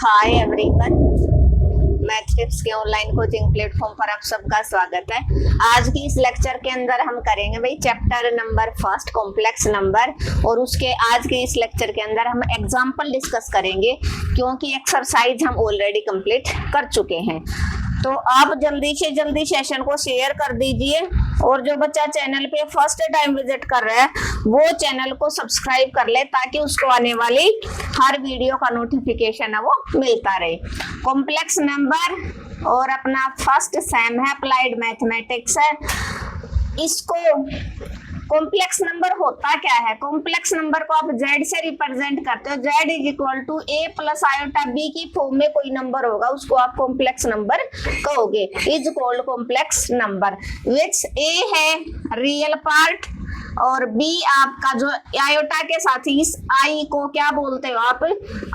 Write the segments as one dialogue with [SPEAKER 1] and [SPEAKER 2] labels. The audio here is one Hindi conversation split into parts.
[SPEAKER 1] हाय एवरीवन, मैथ टिप्स के ऑनलाइन कोचिंग प्लेटफॉर्म पर आप सबका स्वागत है। आज की इस लेक्चर के अंदर हम करेंगे भाई chapter number first complex number, और उसके आज के इस लेक्चर के अंदर हम एग्जांपल डिस्कस करेंगे क्योंकि एक्सरसाइज हम ऑलरेडी कंप्लीट कर चुके हैं। तो आप जल्दी से जल्दी सेशन को शेयर कर दीजिए, और जो बच्चा चैनल पे फर्स्ट टाइम विजिट कर रहा है वो चैनल को सब्सक्राइब कर ले ताकि उसको आने वाली हर वीडियो का नोटिफिकेशन है वो मिलता रहे। कॉम्प्लेक्स नंबर और अपना फर्स्ट सेम है, अप्लाइड मैथमेटिक्स है। इसको कॉम्प्लेक्स नंबर होता क्या है? कॉम्प्लेक्स नंबर को आप z से रिप्रेजेंट करते हो। z is equal to a plus iota b की फॉर्म में कोई नंबर होगा उसको आप कॉम्प्लेक्स नंबर कहोगे। Is called complex number which a है रियल पार्ट और b आपका जो आयोटा के साथ ही इस i को क्या बोलते हो आप?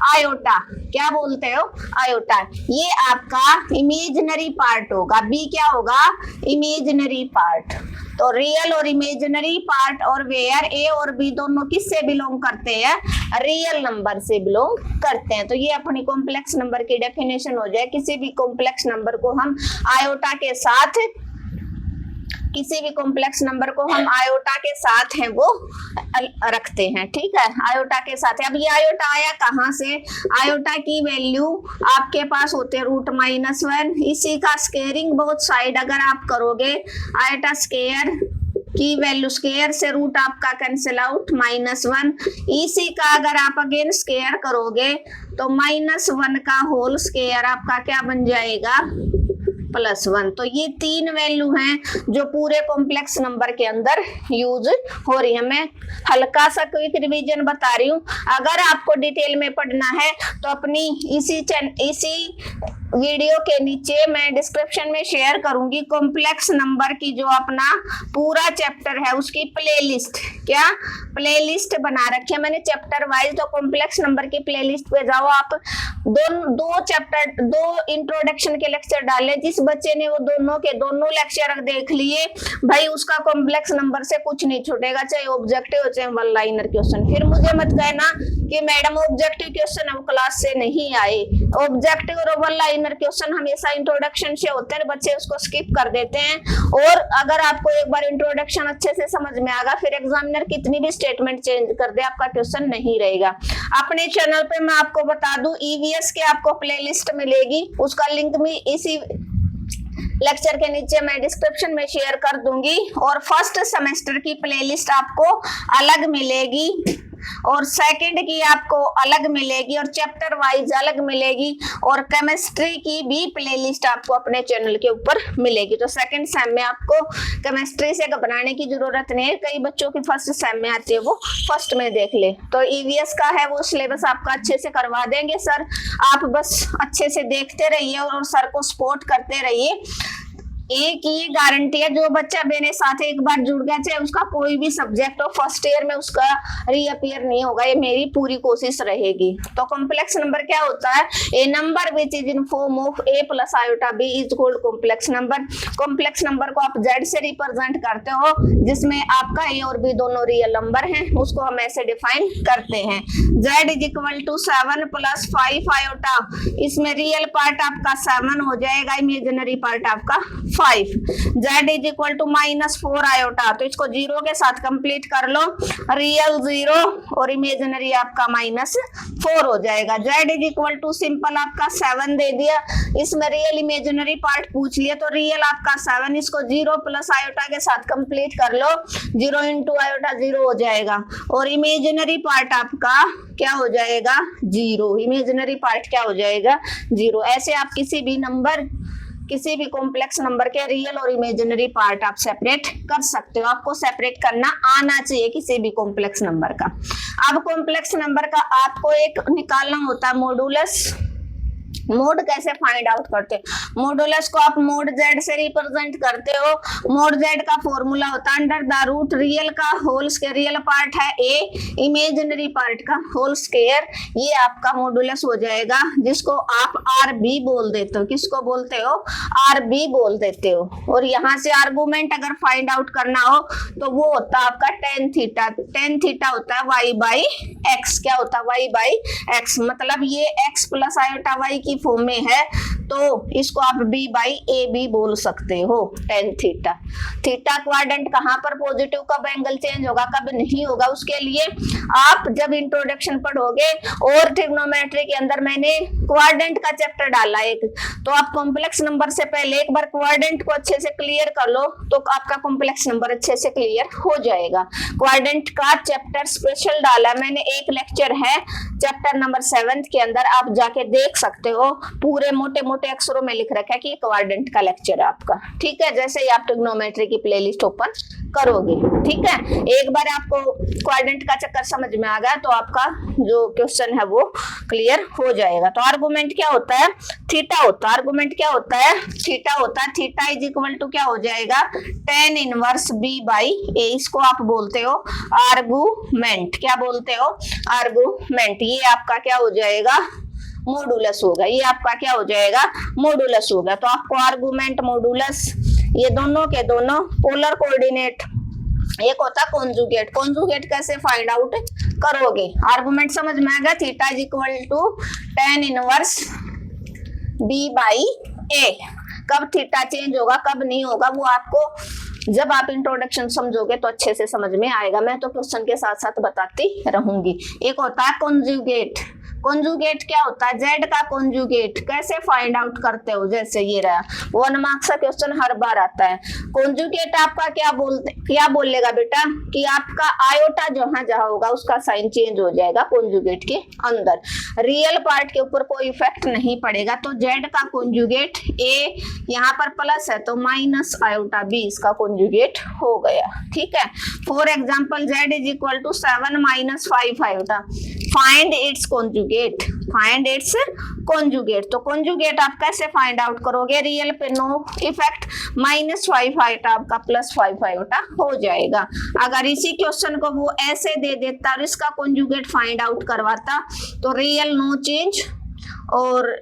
[SPEAKER 1] आयोटा। क्या बोलते हो? आयोटा। ये आपका इमेजिनरी पार्ट होगा। b क्या होगा? Imaginary part. तो रियल और इमेजिनरी पार्ट, और वेयर ए और बी दोनों किससे बिलोंग करते हैं? रियल नंबर से बिलोंग करते हैं। तो ये अपनी कॉम्प्लेक्स नंबर की डेफिनेशन हो जाए। किसी भी कॉम्प्लेक्स नंबर को हम आयोटा के साथ, किसी भी कॉम्प्लेक्स नंबर को हम आयोटा के साथ हैं वो रखते हैं। ठीक है, आयोटा के साथ है। अब ये आयोटा आया कहाँ से? आयोटा की वैल्यू आपके पास होते हैं √-1। इसी का स्केयरिंग बोथ साइड अगर आप करोगे, आयोटा स्केयर की वैल्यू, स्केयर से रूट आपका कैंसिल आउट -1। इसी का अगर आप अगेन स्केयर करोगे तो -1 का होल स्केयर आपका क्या बन जाएगा? +1। तो ये तीन वैल्यू हैं जो पूरे कॉम्प्लेक्स नंबर के अंदर यूज हो रही है। मैं हल्का सा क्विक रिवीजन बता रही हूँ। अगर आपको डिटेल में पढ़ना है तो अपनी इसी वीडियो के नीचे मैं डिस्क्रिप्शन में शेयर करूंगी कॉम्प्लेक्स नंबर की जो अपना पूरा चैप्टर है उसकी प्लेलिस्ट। क्या प्लेलिस्ट बना रखी है मैंने चैप्टर वाइज। तो कॉम्प्लेक्स नंबर की प्लेलिस्ट पे जाओ आप। दो इंट्रोडक्शन के लेक्चर डाले। जिस बच्चे ने वो दोनों लेक्चर देख लिए भाई उसका कॉम्प्लेक्स नंबर से कुछ नहीं छूटेगा, चाहे ऑब्जेक्टिव हो चाहे वन लाइनर क्वेश्चन। फिर मुझे मत कहना कि मैडम ऑब्जेक्टिव क्वेश्चन अब क्लास से नहीं आए। ऑब्जेक्टिव और वन लाइनर क्वेश्चन हमेशा इंट्रोडक्शन से होते हैं, बच्चे उसको स्किप कर देते हैं। और अगर आपको एक बार इंट्रोडक्शन अच्छे से समझ में आ गया, फिर एग्जामिनर कितनी भी स्टेटमेंट चेंज कर दे आपका क्वेश्चन नहीं रहेगा। अपने चैनल पे मैं आपको बता दूं ईवीएस के आपको प्लेलिस्ट मिलेगी, उसका लिंक भी इसी लेक्चर के नीचे मैं डिस्क्रिप्शन में शेयर कर दूंगी। और फर्स्ट सेमेस्टर की प्लेलिस्ट आपको अलग मिलेगी और सेकंड की आपको अलग मिलेगी और चैप्टर वाइज अलग मिलेगी, और केमिस्ट्री की भी प्लेलिस्ट आपको अपने चैनल के ऊपर मिलेगी। तो सेकंड सेम में आपको केमिस्ट्री से घबराने की जरूरत नहीं है। कई बच्चों की फर्स्ट सेम में आती है, वो फर्स्ट में देख ले। तो ईवीएस का है वो सिलेबस आपका अच्छे से करवा देंगे सर। आप बस अच्छे से देखते रहिए और सर को सपोर्ट करते रहिए। एक ये गारंटी है, जो बच्चा मेरे साथ एक बार जुड़ गया चाहे उसका कोई भी सब्जेक्ट हो, फर्स्ट ईयर में उसका रीअपियर नहीं होगा। ये मेरी पूरी कोशिश रहेगी। तो कॉम्प्लेक्स नंबर क्या होता है? A number which is in form of a plus iota b is called complex number. Complex number को आप z से रिप्रेजेंट करते हो जिसमें आपका a और b दोनों रियल नंबर हैं, उसको हम ऐसे डिफाइन करते हैं। z is equal to 7 + 5 iota. इसमें रियल पार्ट आपका 7 हो जाएगा, इमेजिनरी पार्ट आपका 5। z is equal to -4 iota. तो इसको 0 के साथ कंप्लीट कर लो। रियल 0 और इमेजिनरी आपका -4 हो जाएगा। z is equal to simple आपका 7 दे दिया, इसमें रियल इमेजिनरी पार्ट पूछ लिया तो रियल आपका 7, इसको 0 प्लस आयोटा के साथ कंप्लीट कर लो। 0 × आयोटा 0 हो जाएगा और इमेजिनरी पार्ट आपका क्या हो जाएगा? 0। इमेजिनरी पार्ट क्या हो जाएगा? 0। ऐसे आप किसी भी कॉम्प्लेक्स नंबर के रियल और इमेजिनरी पार्ट आप सेपरेट कर सकते हो। आपको सेपरेट करना आना चाहिए किसी भी कॉम्प्लेक्स नंबर का। अब कॉम्प्लेक्स नंबर का आपको एक निकालना होता है मॉडुलस। मोड कैसे फाइंड आउट करते हो? मॉडुलस को आप मोड जेड से रिप्रेजेंट करते हो। मोड जेड का फॉर्मूला होता है अंडर द रूट रियल का होल स्क्वायर, रियल पार्ट है ए, इमेजिनरी पार्ट का होल स्क्वायर, ये आपका मॉडुलस हो जाएगा, जिसको आप आर बी बोल देते हो। किसको बोलते हो? आर बी बोल देते हो। और यहाँ से आर्गुमेंट अगर फाइंड आउट करना हो तो वो होता है आपका टेन थीटा। टेन थीटा होता है वाई बाई एक्स। क्या होता है? Y by x. मतलब ये एक्स प्लस आयोटा वाई की फॉर्म में है, तो इसको आप बी बाई ए बी बोल सकते हो, टेन थीटा। थीटा क्वाड्रेंट कहाँ पर पॉजिटिव, कब एंगल चेंज होगा, कब नहीं होगा, उसके लिए आप जब इंट्रोडक्शन पढ़ोगे और ट्रिग्नोमेट्री के अंदर मैंने क्वाड्रेंट का चैप्टर डाला एक, तो आप कॉम्प्लेक्स नंबर से पहले एक बार क्वाड्रेंट को अच्छे से क्लियर कर लो तो आपका कॉम्प्लेक्स नंबर अच्छे से क्लियर हो जाएगा। क्वाड्रेंट का चैप्टर स्पेशल डाला मैंने, एक लेक्चर है चैप्टर नंबर 7 के अंदर, आप जाके देख सकते हो, पूरे मोटे मोटे अक्षरों में लिख रखा है कि क्वाड्रेंट का लेक्चर है आपका। ठीक है, जैसे ही आप ट्रिग्नोमेट्री की प्लेलिस्ट ओपन करोगे, ठीक है, एक बार आपको क्वाड्रेंट का चक्कर समझ में आ गया तो आपका जो क्वेश्चन है वो क्लियर हो जाएगा। तो आर्गुमेंट क्या होता है? थीटा होता है। आर्गुमेंट क्या होता है? थीटा होता है। थीटा इज इक्वल टू क्या हो जाएगा? टेन इनवर्स बी बाई ए। इसको आप बोलते हो आर्गुमेंट। क्या बोलते हो? आर्गुमेंट। ये आपका क्या हो जाएगा? मॉडुलस होगा। ये आपका क्या हो जाएगा? मॉडुलस होगा। तो आपको आर्गुमेंट, मॉडुलस, ये दोनों के दोनों पोलर कोऑर्डिनेट। एक होता है कॉन्जुगेट। कॉन्जुगेट कैसे फाइंड आउट करोगे? आर्गुमेंट समझ में आ गया? Theta is equal to tan inverse b by a. कब थीटा चेंज होगा, कब नहीं होगा, वो आपको जब आप इंट्रोडक्शन समझोगे तो अच्छे से समझ में आएगा। मैं तो क्वेश्चन के साथ साथ बताती रहूंगी। एक होता है कॉन्जुगेट। कॉन्जुगेट क्या होता है? जेड का कॉन्जुगेट। कैसे फाइंड आउट करते हो? जैसे ये रहा, 1 मार्क्स का क्वेश्चन हर बार आता है। कॉन्जुगेट आपका क्या बोलेगा बेटा कि आपका आयोटा जहां जहां होगा उसका साइन चेंज हो जाएगा कॉन्जुगेट के अंदर। रियल पार्ट के ऊपर कोई इफेक्ट नहीं पड़ेगा। तो जेड का कॉन्जुगेट ए, यहाँ पर प्लस है तो माइनस आयोटा बी इसका कॉन्जुगेट हो गया। ठीक है, for example z is equal to 7 minus 5 iota. Find its conjugate. Find its conjugate. तो कॉन्जुगेट आप कैसे फाइंड आउट करोगे? रियल पे नो इफेक्ट, माइनस 5 आयोटा आपका प्लस 5 आयोटा हो जाएगा। अगर इसी क्वेश्चन को वो ऐसे दे देता और इसका कॉन्जुगेट फाइंड आउट करवाता तो रियल नो चेंज और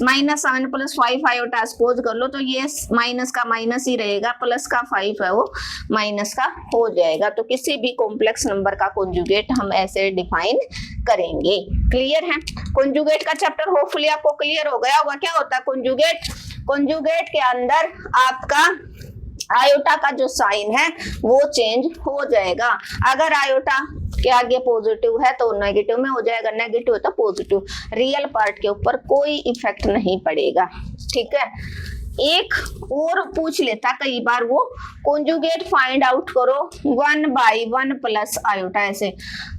[SPEAKER 1] माइनस 7 प्लस 5 आयोटा सपोज कर लो, तो ये माइनस का माइनस ही रहेगा, प्लस का 5 है वो माइनस का हो जाएगा। तो किसी भी कॉम्प्लेक्स नंबर का कॉन्जुगेट हम ऐसे डिफाइन करेंगे। क्लियर है? कॉन्जुगेट का चैप्टर होपफुली आपको क्लियर हो गया होगा। क्या होता है कॉन्जुगेट? कॉन्जुगेट के अंदर आपका आयोटा का जो साइन है वो चेंज हो जाएगा। अगर आयोटा के आगे पॉजिटिव है तो नेगेटिव में हो जाएगा, नेगेटिव है तो पॉजिटिव। रियल पार्ट के ऊपर कोई इफेक्ट नहीं पड़ेगा। ठीक है, एक और पूछ लेता कई बार वो, कॉन्जुगेट फाइंड आउट करो 1 बाई 1 प्लस आयोटा ऐसे।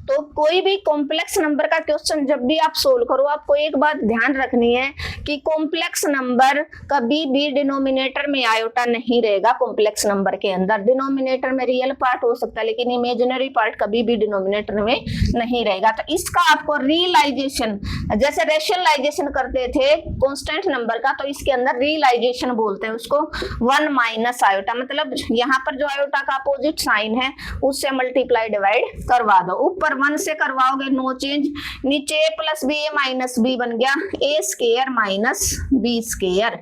[SPEAKER 1] तो कोई भी कॉम्प्लेक्स नंबर का क्वेश्चन जब भी आप सोल्व करो, आपको एक बात ध्यान रखनी है कि कॉम्प्लेक्स नंबर कभी भी डिनोमिनेटर में आयोटा नहीं रहेगा। कॉम्प्लेक्स नंबर के अंदर डिनोमिनेटर में रियल पार्ट हो सकता है लेकिन इमेजिनरी पार्ट कभी भी डिनोमिनेटर में नहीं रहेगा। तो इसका आपको रियलाइजेशन, जैसे रेशनलाइजेशन करते थे कॉन्स्टेंट नंबर का, तो इसके अंदर रियलाइजेशन बोलते हैं उसको। 1 माइनस आयोटा, मतलब यहाँ पर जो आयोटा का अपोजिट साइन है उससे मल्टीप्लाई डिवाइड करवा दो। ऊपर 1 से करवाओगे नो चेंज, नीचे a plus b a minus b बन गया, a square minus b square.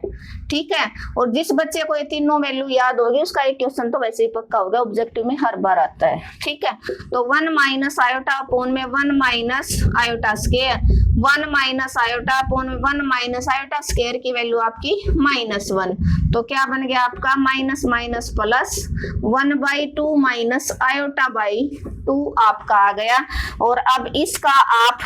[SPEAKER 1] ठीक है, और जिस बच्चे को ये तीनों वैल्यू याद होगी उसका एक क्वेश्चन तो वैसे ही पक्का होगा, ऑब्जेक्टिव में हर बार आता है। ठीक है, तो 1 माइनस आयोटा अपोन में 1 minus iota square, 1 minus iota upon में 1 माइनस आयोटा स्क्वायर की वैल्यू आपकी -1। तो क्या बन गया आपका minus minus plus 1/2 minus iota by 2 आपका आ गया। और अब इसका आप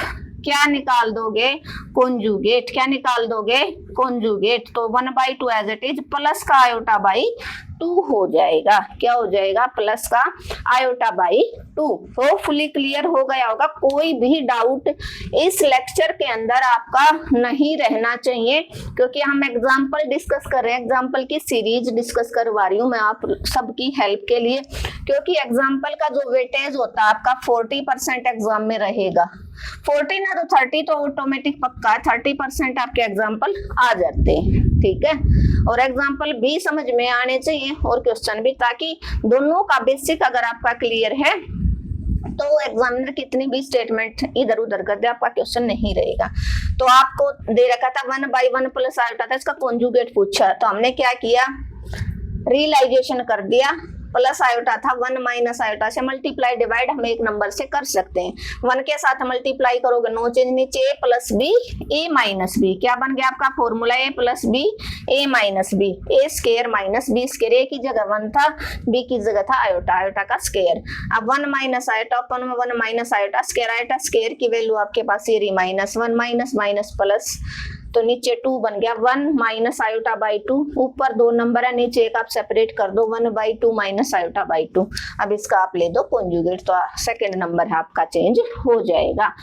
[SPEAKER 1] क्या निकाल दोगे? कॉन्जुगेट। क्या निकाल दोगे? कॉन्जुगेट। तो 1/2 एज इट इज प्लस का आयोटा बाई 2 हो जाएगा। क्या हो जाएगा? प्लस का आयोटा बाई 2। होपफुली क्लियर हो गया होगा। कोई भी डाउट इस लेक्चर के अंदर आपका नहीं रहना चाहिए, क्योंकि हम एग्जाम्पल डिस्कस कर रहे हैं, एग्जाम्पल की सीरीज डिस्कस करवा रही हूँ मैं आप सबकी हेल्प के लिए, क्योंकि एग्जाम्पल का जो वेटेज होता है आपका 40% एग्जाम में रहेगा। 14 है तो 30 तो ऑटोमेटिक पक्का है, 30% आपके एग्जाम्पल आ जाते हैं। ठीक है, और एग्जाम्पल भी समझ में आने चाहिए और क्वेश्चन भी, ताकि दोनों का बेसिक अगर आपका क्लियर है तो एग्जामिनर कितनी भी स्टेटमेंट इधर उधर कर दे, आपका क्वेश्चन नहीं रहेगा। तो आपको दे रखा था 1/1 प्लस आयोटा था, इसका कॉन्जुगेट पूछा, तो हमने क्या किया, रियलाइजेशन कर दिया, प्लस आयोटा था 1 माइनस आयोटा से मल्टीप्लाई डिवाइड हम एक नंबर से कर सकते हैं। 1 के साथ मल्टीप्लाई करोगे नो चेंज, नीचे a plus b a minus b, क्या बन गया आपका formula, a plus b a minus b, a square minus b square, a की जगह 1 था, बी की जगह था आयोटा, आयोटा का स्केयर। अब 1 minus iota, 1 minus iota square की वैल्यू आपके पास ये रही -1 माइनस माइनस प्लस, तो नीचे 2 बन गया, 1 माइनस आयोटा बाई 2, ऊपर 2 नंबर है, नीचे एक आप सेपरेट कर दो, 1/2 माइनस आयोटा बाई 2। अब इसका आप ले दो कॉन्जुगेट, तो सेकंड नंबर है आपका चेंज हो जाएगा।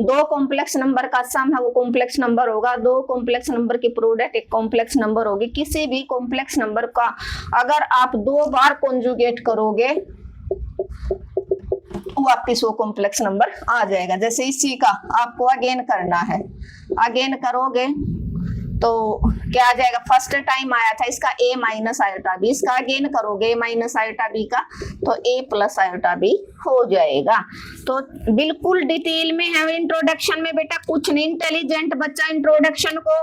[SPEAKER 1] 2 कॉम्प्लेक्स नंबर का सम है वो कॉम्प्लेक्स नंबर होगा, 2 कॉम्प्लेक्स नंबर की प्रोडक्ट एक कॉम्प्लेक्स नंबर होगी। किसी भी कॉम्प्लेक्स नंबर का अगर आप 2 बार कॉन्जुगेट करोगे वापिस वो कॉम्प्लेक्स नंबर आ जाएगा। जैसे इसी का आपको अगेन करना है, अगेन करोगे तो क्या आ जाएगा, फर्स्ट टाइम आया था इसका a माइनस आयोटा बी, इसका अगेन करोगे माइनस आयोटा बी का तो a प्लस आयोटा बी हो जाएगा। तो बिल्कुल डिटेल में है, इंट्रोडक्शन में बेटा कुछ नहीं, इंटेलिजेंट बच्चा इंट्रोडक्शन को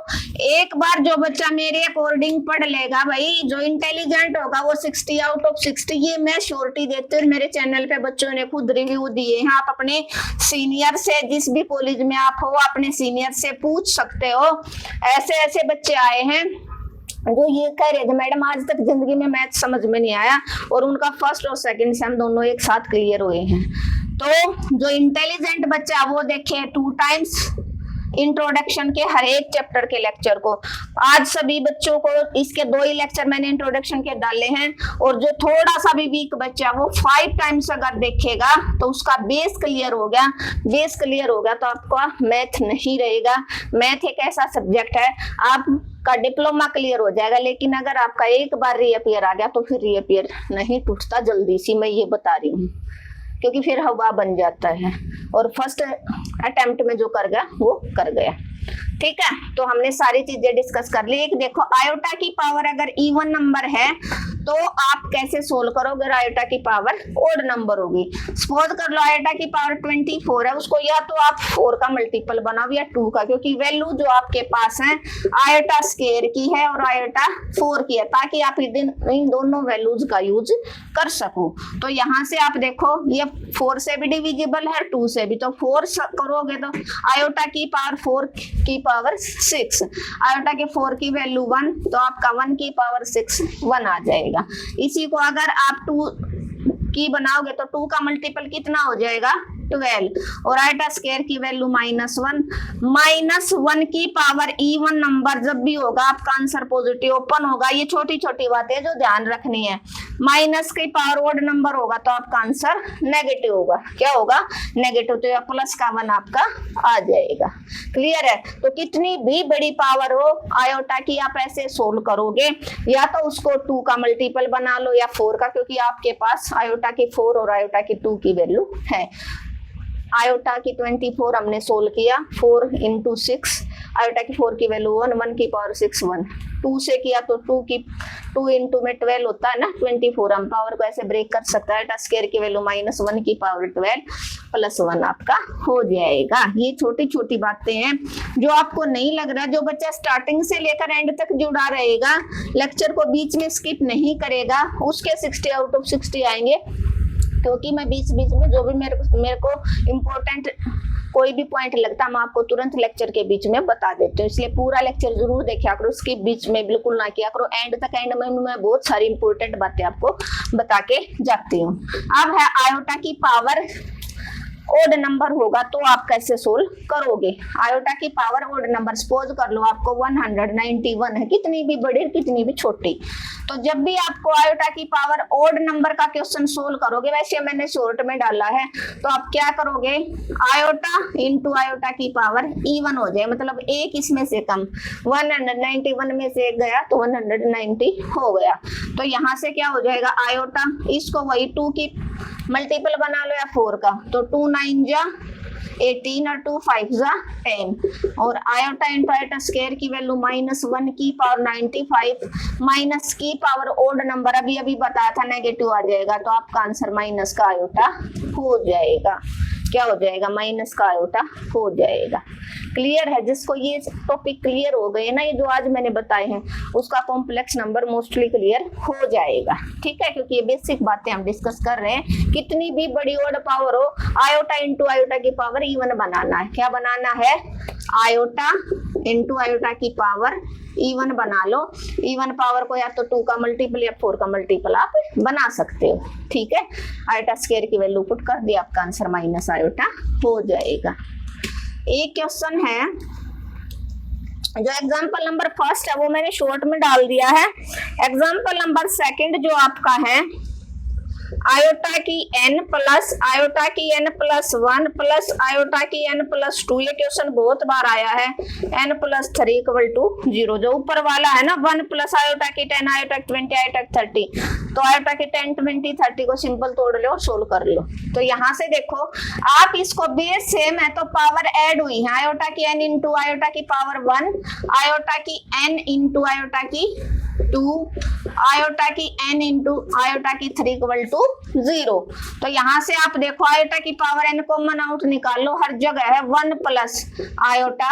[SPEAKER 1] एक बार जो बच्चा मेरे अकॉर्डिंग पढ़ लेगा भाई, जो इंटेलिजेंट होगा वो 60 आउट ऑफ 60, ये मैं श्योरिटी देती हूँ। मेरे चैनल पे बच्चों ने खुद रिव्यू दिए हैं, आप अपने सीनियर से, जिस भी कॉलेज में आप हो अपने सीनियर से पूछ सकते हो। ऐसे ऐसे बच्चे आए हैं जो ये कह रहे थे मैडम आज तक जिंदगी में मैथ समझ में नहीं आया, और उनका फर्स्ट और सेकंड सेम दोनों एक साथ क्लियर हुए हैं। तो जो इंटेलिजेंट बच्चा वो देखे 2 टाइम्स इंट्रोडक्शन के हर एक चैप्टर के लेक्चर को। आज सभी बच्चों को इसके 2 ही लेक्चर मैंने इंट्रोडक्शन के डाले हैं, और जो थोड़ा सा भी वीक बच्चा वो 5 टाइम्स अगर देखेगा तो उसका बेस क्लियर हो गया। बेस क्लियर हो गया तो आपका मैथ नहीं रहेगा। मैथ एक ऐसा सब्जेक्ट है आपका डिप्लोमा क्लियर हो जाएगा, लेकिन अगर आपका एक बार रीअपियर आ गया तो फिर रीअपियर नहीं टूटता जल्दी सी, मैं ये बता रही हूँ, क्योंकि फिर हवा बन जाता है, और फर्स्ट अटेम्प्ट में जो कर गया वो कर गया। ठीक है, तो हमने सारी चीजें डिस्कस कर ली। एक देखो, आयोटा की पावर अगर इवन नंबर है तो आप कैसे सोल्व करोगे, अगर आयोटा की पावर ओड नंबर होगी। सपोज कर लो आयोटा की पावर 24 है, उसको या तो आप 4 का मल्टीपल बनाओ या 2 का, क्योंकि वैल्यू जो आपके पास है आयोटा स्क्वायर की है और आयोटा 4 की है, ताकि आप इन दोनों वैल्यूज का यूज कर सको। तो यहाँ से आप देखो ये 4 से भी डिविजिबल है, 2 से भी, तो 4 करोगे तो आयोटा की पावर 4 की पावर 6, आयोटा के 4 की वैल्यू 1, तो आपका 1 की पावर 6 1 आ जाएगा। इसी को अगर आप 2 की बनाओगे तो 2 का मल्टीपल कितना हो जाएगा 12, और आयोटा स्क्वायर की वैल्यू -1 की पावर इवन नंबर जब भी होगा आपका आंसर पॉजिटिव ओपन होगा। ये छोटी छोटी बातें जो ध्यान रखनी है। माइनस की पावर ओड नंबर होगा तो आपका आंसर नेगेटिव होगा। क्या होगा, नेगेटिव, तो या प्लस का 1 आपका आ जाएगा। क्लियर है, तो कितनी भी बड़ी पावर हो आयोटा की आप ऐसे सोल्व करोगे, या तो उसको 2 का मल्टीपल बना लो या 4 का, क्योंकि आपके पास आयोटा की 4 और आयोटा की 2 की वैल्यू है। आयोटा की 24 हमने सोल्व किया, 4 × 6, आयोटा की 4 की वैल्यू 1, 1 की पावर 6 1, 2 से किया तो 2 × में 12 होता है ना 24, हम पावर को ऐसे ब्रेक कर सकते हैं। आयोटा स्क्वायर की वैल्यू -1 की पावर 12 + 1 आपका हो जाएगा। ये छोटी छोटी बातें हैं जो आपको नहीं लग रहा। जो बच्चा स्टार्टिंग से लेकर एंड तक जुड़ा रहेगा, लेक्चर को बीच में स्किप नहीं करेगा, उसके 60 आउट ऑफ 60 आएंगे, क्योंकि मैं बीच बीच में जो भी मेरे को इम्पोर्टेंट कोई भी पॉइंट लगता है मैं आपको तुरंत लेक्चर के बीच में बता देती हूँ। इसलिए पूरा लेक्चर जरूर देखा करो, उसके बीच में बिल्कुल ना किया करो। एंड में मैं बहुत सारी इंपॉर्टेंट बातें आपको बता के जाती हूँ। अब है आयोटा की पावर ओड नंबर होगा तो आप कैसे सोल्व करोगे। आयोटा की पावर ओड नंबर सपोज कर लो आपको 191 है, कितनी भी बड़ी कितनी भी छोटी, तो जब भी आपको आयोटा की पावर ओड नंबर का क्वेश्चन सोल्व करोगे, वैसे मैंने शॉर्ट में डाला है, तो आप क्या करोगे, आयोटा इंटू आयोटा की पावर इवन हो जाए, मतलब एक इसमें से कम, 191 में से एक गया तो 190 हो गया। तो यहाँ से क्या हो जाएगा, आयोटा इसको वही 2 की मल्टीपल बना लो या 4 का, तो 2 9 जा 18 और 2 5 जा 10 और आयोटा इंटू आयोटा स्क्वायर की वैल्यू -1 की पावर 95 माइनस की पावर ओड नंबर अभी अभी बताया था नेगेटिव आ जाएगा, तो आपका आंसर माइनस का आयोटा हो जाएगा। क्या हो जाएगा? माइनस का आयोटा हो जाएगा। क्लियर है? जिसको ये टॉपिक क्लियर हो गए ना, ये जो आज मैंने बताए हैं, उसका कॉम्प्लेक्स नंबर मोस्टली क्लियर हो जाएगा। ठीक है, क्योंकि ये बेसिक बातें हम डिस्कस कर रहे हैं। कितनी भी बड़ी ओड पावर हो, आयोटा इंटू आयोटा की पावर इवन बनाना है। क्या बनाना है? आयोटा इंटू आयोटा की पावर इवन बना लो। इवन पावर को या तो 2 का मल्टीपल या 4 का मल्टीपल आप बना सकते हो। ठीक है, आयोटा स्क्वायर की वैल्यू पुट कर दिया, आपका आंसर माइनस आयोटा हो जाएगा। एक क्वेश्चन है जो एग्जाम्पल नंबर फर्स्ट है वो मैंने शॉर्ट में डाल दिया है। एग्जाम्पल नंबर सेकंड जो आपका है, आयोटा की n प्लस आयोटा की n प्लस 1 प्लस आयोटा की n प्लस 2। ये क्वेश्चन बहुत बार आया है। n plus 3 equal to 0। जो ऊपर वाला है ना 1 प्लस आयोटा की 10 आयोटा की 20 आयोटा की 30, तो आयोटा की 10 20 30 को सिंपल तोड़ लो और सोल्व कर लो। तो यहाँ से देखो आप इसको बेस सेम है तो पावर ऐड हुई है। आयोटा की n इंटू आयोटा की पावर 1, आयोटा की n इंटू आयोटा की 2, आयोटा की n इंटू आयोटा की 3 इक्वल टू 0। तो यहाँ से आप देखो आयोटा की पावर n कॉमन आउट निकाल लो, हर जगह है 1 plus iota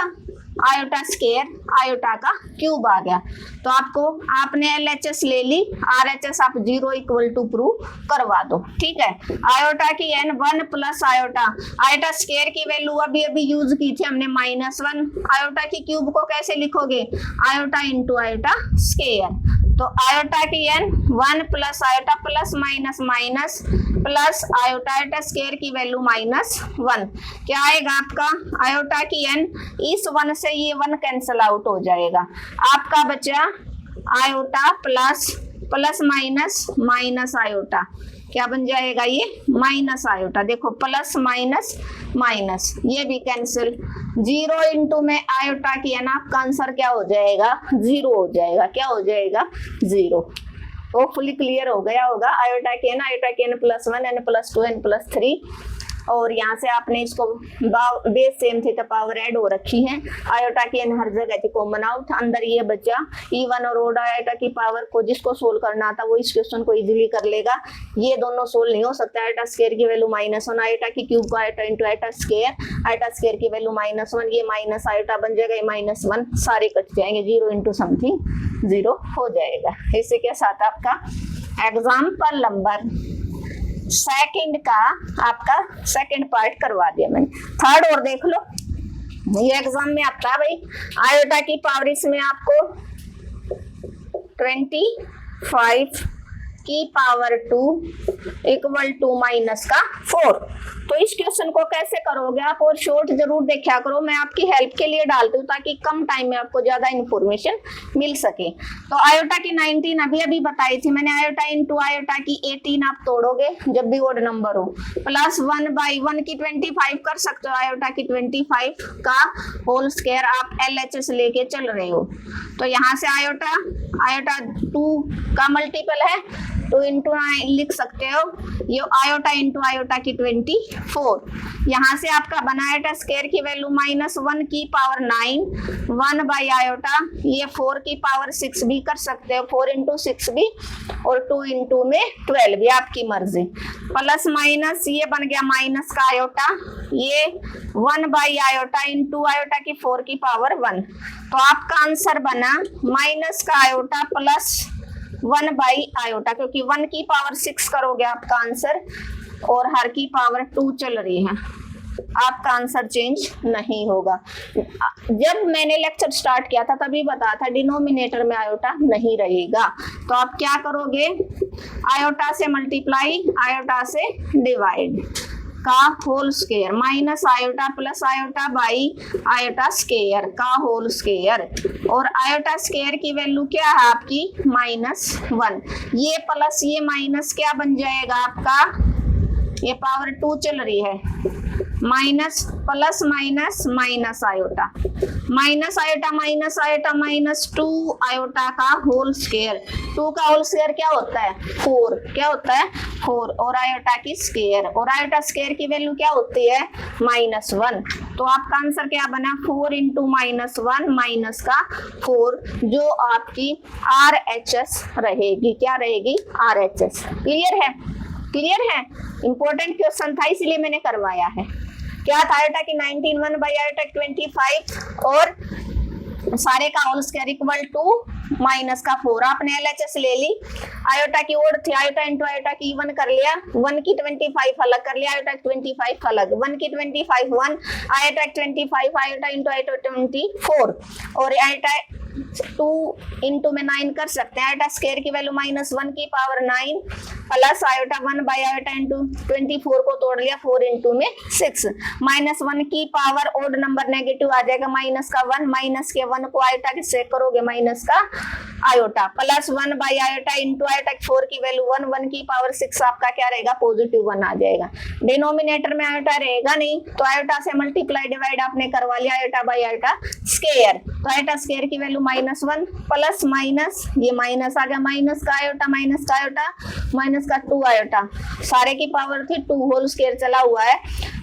[SPEAKER 1] iota square iota का क्यूब आ गया। तो आपने LHS ले ली, RHS आप 0 इक्वल टू प्रूव करवा दो। ठीक है, आयोटा की n 1 plus iota iota square की वैल्यू अभी अभी यूज की थी हमने -1। आयोटा की क्यूब को कैसे लिखोगे? Iota into iota square. तो आयोटा की n 1 plus iota plus minus minus plus iota iota square की वैल्यू -1। क्या आएगा आपका? आयोटा की n, इस 1 से ये 1 कैंसिल आउट हो जाएगा। आपका बचा iota plus plus minus minus iota. क्या बन जाएगा? ये माइनस आयोटा। देखो प्लस माइनस माइनस ये भी कैंसिल। 0 इंटू में आयोटा की है ना, आपका आंसर क्या हो जाएगा? 0 हो जाएगा। क्या हो जाएगा? 0। होपफुली क्लियर हो गया होगा। आयोटा की है ना, आयोटा की n plus 1 n plus 2 n plus 3, और यहाँ से आपने इसको बेस सेम थे तो पावर ऐड हो रखी है। आयोटा की n हर जगह थी कॉमन आउट, अंदर ये बचा इवन और ओड आयोटा की पावर को जिसको सोल्व करना था वो इस क्वेश्चन को इजीली कर लेगा। ये दोनों सोल्व नहीं हो सकता। आयोटा स्क्वायर की वैल्यू -1, आयोटा की क्यूब को आयोटा इंटू आयोटा स्क्वायर की वैल्यू -1, ये माइनस आयोटा बन जाएगा, ये -1 सारे कट जाएंगे। 0 इंटू समथिंग 0 हो जाएगा। इसी के साथ आपका एग्जाम्पल नंबर सेकंड का आपका सेकंड पार्ट करवा दिया मैंने। थर्ड और देख लो, ये एग्जाम में आता है भाई। आयोटा की पावर इसमें आपको 25 की पावर 2 इक्वल टू माइनस का 4। तो इस क्वेश्चन को कैसे करोगे आप, और शॉर्ट जरूर देखा करो। मैं आपकी हेल्प के लिए डालती हूँ ताकि कम टाइम में आपको ज्यादा इंफॉर्मेशन मिल सके। तो आयोटा की 19 अभी अभी बताई थी मैंने। आयोटा इंटू आयोटा की 18 आप तोड़ोगे जब भी ओड नंबर हो, प्लस 1/1 की 25 कर सकते हो। आयोटा की 25 का होल स्क्वायर आप LHS लेके चल रहे हो। तो यहाँ से आयोटा 2 का मल्टीपल है, 2 इंटू 9 लिख सकते हो। ये आयोटा इंटू आयोटा की 24। यहाँ से आपका बना आयोटा स्क्वायर की वैल्यू -1 की पावर 9, 1 बाई आयोटा, ये 4 की पावर 6 भी कर सकते हो, 4 इंटू 6 भी, और 2 इंटू में 12 भी, आपकी मर्जी। प्लस माइनस ये बन गया माइनस का आयोटा, ये 1 बाई आयोटा इंटू आयोटा की 4 की पावर 1। तो आपका आंसर बना माइनस का आयोटा प्लस 1 बाई आयोटा, क्योंकि 1 की पावर 6 करोगे आपका आंसर, और हर की पावर 2 चल रही है, आपका आंसर चेंज नहीं होगा। जब मैंने लेक्चर स्टार्ट किया था तभी बताया था डिनोमिनेटर में आयोटा नहीं रहेगा। तो आप क्या करोगे? आयोटा से मल्टीप्लाई, आयोटा से डिवाइड का whole square, minus iota plus iota by iota square का होल स्क्वायर, और आयोटा स्क्वायर की वैल्यू क्या है आपकी? -1। ये प्लस ये माइनस क्या बन जाएगा आपका? ये पावर 2 चल रही है, minus plus minus minus iota, minus iota minus iota minus 2 iota का होल स्क्वायर। 2 का होल स्क्वायर क्या होता है 4, क्या होता है 4, और आयोटा की स्क्वायर, और आयोटा स्क्वायर की वैल्यू क्या होती है -1। तो आपका आंसर क्या बना 4 इंटू -1 माइनस का 4, जो आपकी RHS रहेगी। क्या रहेगी RHS। क्लियर है, क्लियर है। इंपॉर्टेंट क्वेश्चन था इसलिए मैंने करवाया है। क्या था आयोटा की 19 1 बाई आयोटा 25 और सारे का whole square equal to minus का 4। आपने LHS ले ली, आयोटा की ओर थी, आयोटा इंटू आयोटा की 1 कर लिया, 1 की 25 अलग कर लिया, आयोटा 25 अलग, 1 की 25 1, आयोटा 25 आयोटा इंटू आयोटा 24, और आयोटा 2 इंटू में 9 कर सकते हैं। आयोटा स्क्वायर की वैल्यू -1 की power 9 plus iota 1 by iota into 24 को तोड़ लिया 4 इंटू में 6, -1 की पावर ओड नंबर नेगेटिव आ जाएगा माइनस का 1, माइनस के 1 को आयोटा के से करोगे माइनस का iota, plus 1 by iota into iota 4 की वैल्यू 1, 1 की पावर 6 आपका क्या रहेगा पॉजिटिव 1 आ जाएगा। डिनोमिनेटर में आयोटा रहेगा नहीं तो आयोटा से मल्टीप्लाई डिवाइड आपने करवा लिया आयोटा बाई आयोटा स्क्वायर, तो आयोटा स्क्वायर की वैल्यू -1 प्लस माइनस ये माइनस आ गया, माइनस का आयोटा माइनस का 2 आयोटा, सारे की पावर थी 2 होल स्क्वायर चला हुआ है,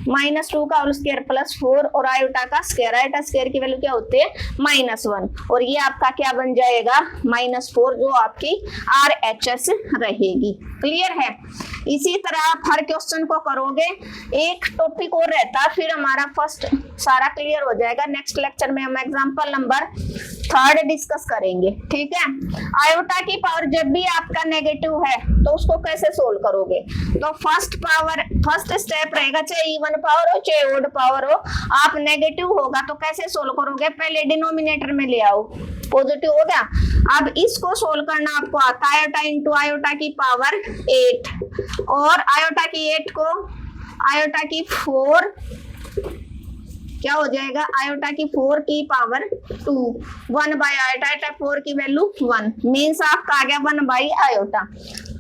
[SPEAKER 1] -2 का होल स्क्वायर प्लस 4 और आयोटा का स्क्वायर, आयोटा स्क्वायर की वैल्यू क्या होती है -1, और ये आपका क्या बन जाएगा -4, जो आपकी RHS रहेगी। क्लियर है। इसी तरह आप हर क्वेश्चन को करोगे, एक टॉपिक और रहता फिर हमारा फर्स्ट सारा क्लियर हो जाएगा। नेक्स्ट लेक्चर में हम एग्जांपल नंबर 3 डिस्कस करेंगे, ठीक है। आयोटा की पावर जब भी आपका नेगेटिव है तो उसको कैसे सोल्व करोगे, तो फर्स्ट स्टेप रहेगा, चाहे इवन पावर हो चाहे ओड पावर हो, आप नेगेटिव होगा तो कैसे सोल्व करोगे, पहले डिनोमिनेटर में ले आओ, पॉजिटिव हो गया। अब इसको सोल्व करना आपको आता है, आयोटा इंटू आयोटा की पावर 8 और आयोटा की 8 को आयोटा की 4 क्या हो जाएगा, आयोटा की 4 की पावर 2, 1 बाई आयोटा 4 की वैल्यू 1, मीन्स आपका आ गया 1 बाई आयोटा,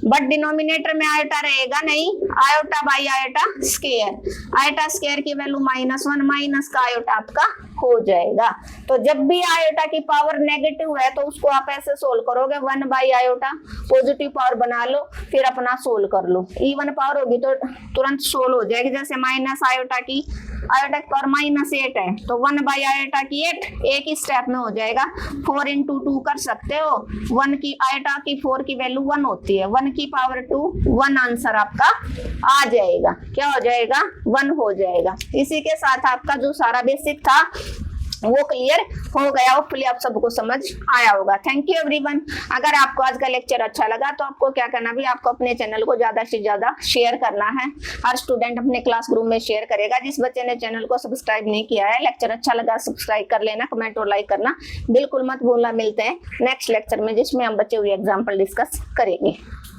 [SPEAKER 1] बट डिनोमिनेटर में आयोटा रहेगा नहीं, iota by iota square, iota square की वैल्यू -1 माइनस का आयोटा आपका हो जाएगा। तो जब भी आयोटा की पावर नेगेटिव है तो उसको आप ऐसे सोल्व करोगे, 1 बाई आयोटा पॉजिटिव पावर बना लो, फिर अपना सोल्व कर लो, इवन पावर होगी तो तुरंत सोल्व हो जाएगी। जैसे माइनस आयोटा की पावर -8 है तो 1 बाई आयोटा की 8 एक ही स्टेप में हो जाएगा, 4 इंटू 2 कर सकते हो, 1 की आयोटा की 4 की वैल्यू 1 होती है, 1 की पावर 2 1 आंसर आपका आ जाएगा। क्या हो जाएगा 1 हो जाएगा। इसी के साथ आपका जो सारा बेसिक था वो क्लियर हो गया, होपफुली आप सबको समझ आया होगा। Thank you everyone. अगर आपको आज का लेक्चर अच्छा लगा तो आपको क्या करना भी, आपको अपने चैनल को ज्यादा से ज्यादा शेयर करना है। हर स्टूडेंट अपने क्लास ग्रुप में शेयर करेगा। जिस बच्चे ने चैनल को सब्सक्राइब नहीं किया है, लेक्चर अच्छा लगा सब्सक्राइब कर लेना, कमेंट और लाइक करना बिल्कुल मत भूलना। मिलते हैं नेक्स्ट लेक्चर में जिसमें हम बचे हुए एग्जाम्पल डिस्कस करेंगे।